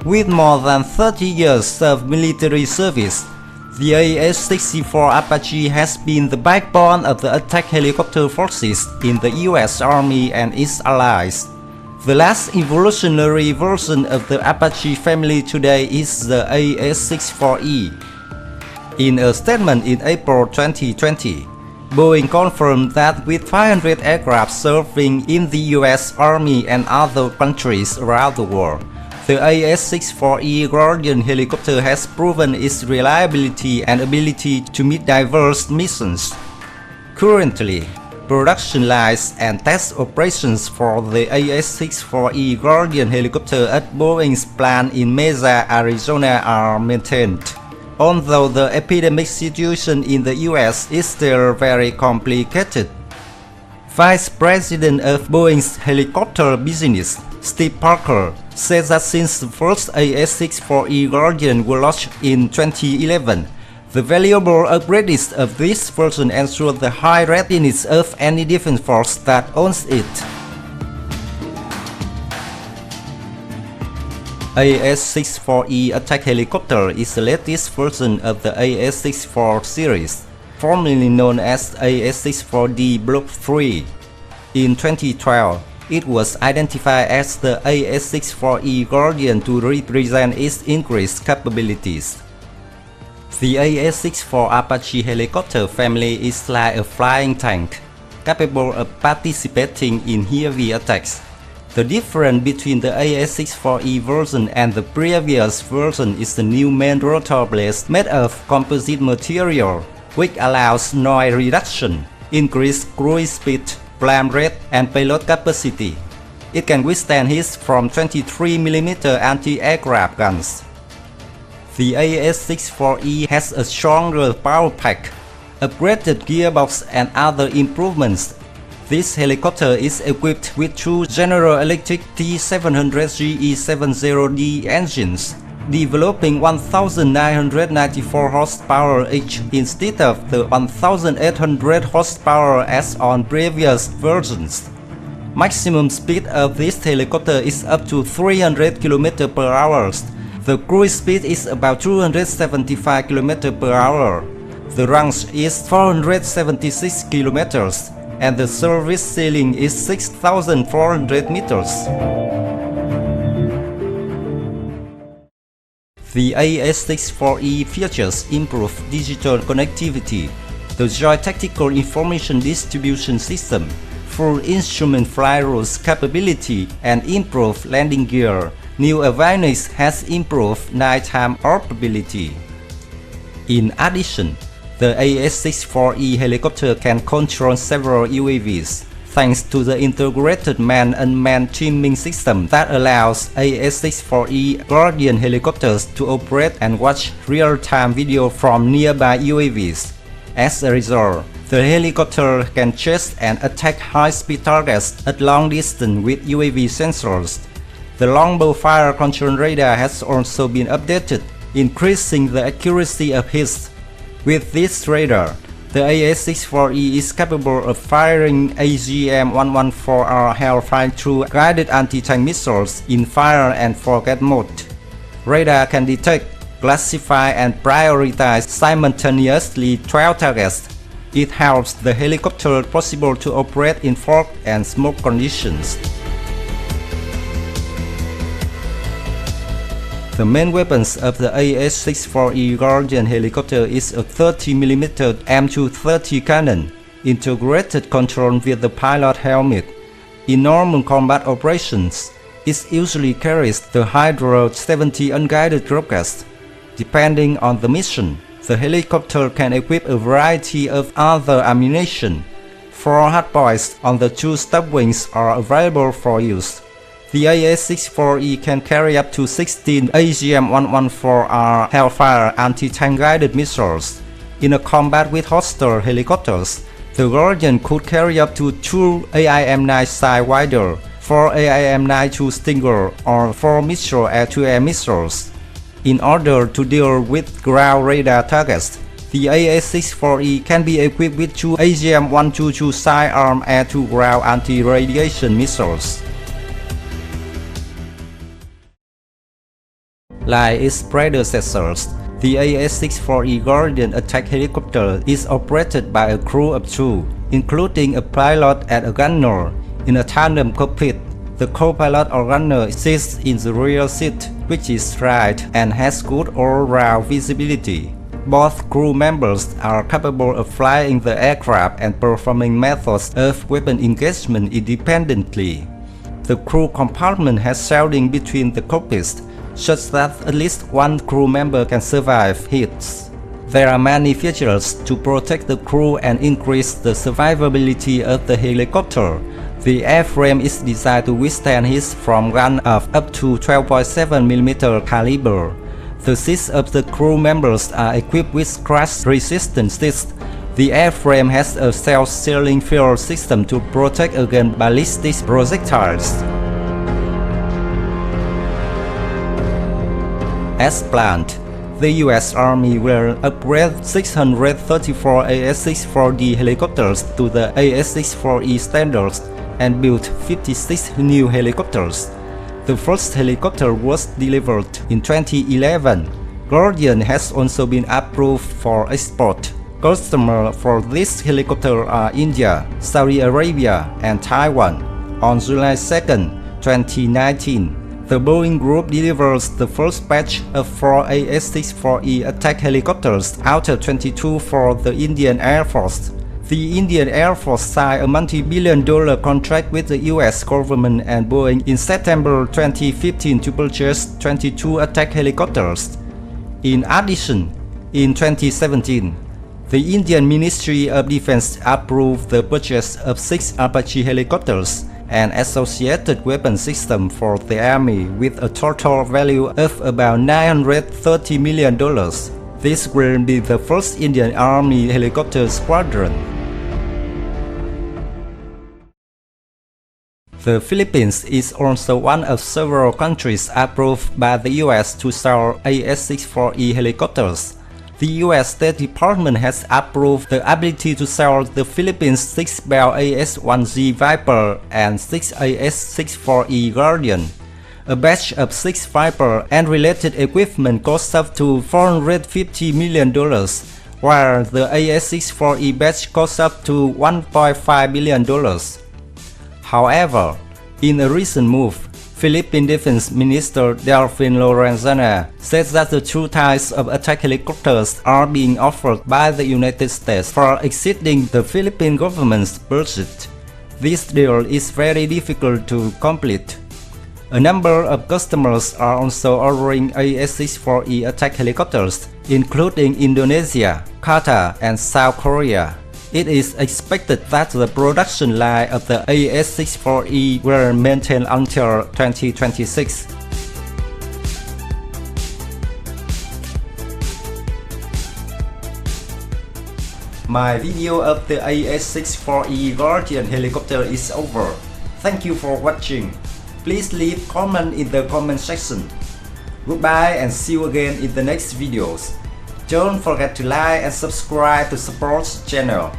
With more than 30 years of military service, the AH-64 Apache has been the backbone of the attack helicopter forces in the US Army and its allies. The last evolutionary version of the Apache family today is the AH-64E. In a statement in April 2020, Boeing confirmed that with 500 aircraft serving in the US Army and other countries around the world, the AH-64E Guardian helicopter has proven its reliability and ability to meet diverse missions. Currently, production lines and test operations for the AH-64E Guardian helicopter at Boeing's plant in Mesa, Arizona are maintained. Although the epidemic situation in the US is still very complicated. Vice President of Boeing's helicopter business, Steve Parker, said that since the first AH-64E Guardian was launched in 2011, the valuable upgrades of this version ensure the high readiness of any defense force that owns it. AH-64E attack helicopter is the latest version of the AH-64 series, formerly known as AH-64D Block 3. In 2012, it was identified as the AH-64E Guardian to represent its increased capabilities. The AH-64 Apache helicopter family is like a flying tank, capable of participating in heavy attacks. The difference between the AH-64E version and the previous version is the new main rotor blades made of composite material, which allows noise reduction, increased cruise speed, flame rate, and payload capacity. It can withstand hits from 23mm anti-aircraft guns. The AH-64E has a stronger power pack, upgraded gearbox, and other improvements. This helicopter is equipped with two General Electric T700GE70D engines, developing 1,994 horsepower each instead of the 1,800 horsepower as on previous versions. Maximum speed of this helicopter is up to 300 km per hour. The cruise speed is about 275 km per hour. The range is 476 km, and the service ceiling is 6,400 meters. The AH-64E features improved digital connectivity, the Joint Tactical Information Distribution System, full instrument flight rules capability, and improved landing gear. New awareness has improved nighttime operability. In addition, the AH-64E helicopter can control several UAVs, thanks to the integrated man-unmanned teaming system that allows AH-64E Guardian helicopters to operate and watch real-time video from nearby UAVs. As a result, the helicopter can chase and attack high-speed targets at long distance with UAV sensors. The longbow fire control radar has also been updated, increasing the accuracy of hits. With this radar, the AH-64E is capable of firing AGM-114R hellfire through guided anti-tank missiles in fire and forget mode. Radar can detect, classify, and prioritize simultaneously 12 targets. It helps the helicopter possible to operate in fog and smoke conditions. The main weapons of the AH-64E Guardian helicopter is a 30mm M230 cannon, integrated control with the pilot helmet. In normal combat operations, it usually carries the Hydro 70 unguided rockets. Depending on the mission, the helicopter can equip a variety of other ammunition. 4 hardpoints on the 2 stub wings are available for use. The AH-64E can carry up to 16 AGM-114R hellfire anti-tank guided missiles. In a combat with hostile helicopters, the Guardian could carry up to 2 AIM-9 Sidewinder, 4 AIM-9 Stinger, or 4 missile air-to-air missiles. In order to deal with ground radar targets, the AH-64E can be equipped with 2 AGM-122 sidearm air-to-ground anti-radiation missiles. Like its predecessors, the AH-64E Guardian attack helicopter is operated by a crew of two, including a pilot and a gunner, in a tandem cockpit. The co-pilot or gunner sits in the rear seat, which is right and has good all-round visibility. Both crew members are capable of flying the aircraft and performing methods of weapon engagement independently. The crew compartment has shielding between the cockpits, such that at least one crew member can survive hits. There are many features to protect the crew and increase the survivability of the helicopter. The airframe is designed to withstand hits from guns of up to 12.7mm caliber. The seats of the crew members are equipped with crash-resistant seats. The airframe has a self-sealing fuel system to protect against ballistic projectiles. As planned, the U.S. Army will upgrade 634 AH-64D helicopters to the AH-64E standards and build 56 new helicopters. The first helicopter was delivered in 2011. Guardian has also been approved for export. Customers for this helicopter are India, Saudi Arabia, and Taiwan. On July 2, 2019, the Boeing Group delivers the first batch of 4 AH-64E attack helicopters out of 22 for the Indian Air Force. The Indian Air Force signed a multi-billion-dollar contract with the US government and Boeing in September 2015 to purchase 22 attack helicopters. In addition, in 2017, the Indian Ministry of Defense approved the purchase of 6 Apache helicopters and associated weapon system for the Army with a total value of about $930 million. This will be the first Indian Army helicopter squadron. The Philippines is also one of several countries approved by the US to sell AH-64E helicopters. The US State Department has approved the ability to sell the Philippines 6 Bell AH-1Z Viper and 6 AH-64E Guardian. A batch of 6 Viper and related equipment costs up to $450 million, while the AH-64E batch costs up to $1.5 billion. However, in a recent move, Philippine Defense Minister Delfin Lorenzana said that the two types of attack helicopters are being offered by the United States for exceeding the Philippine government's budget. This deal is very difficult to complete. A number of customers are also ordering AH-64E attack helicopters, including Indonesia, Qatar, and South Korea. It is expected that the production line of the AH-64E will maintain until 2026. My video of the AH-64E Guardian helicopter is over. Thank you for watching. Please leave comment in the comment section. Goodbye and see you again in the next videos. Don't forget to like and subscribe to support the channel.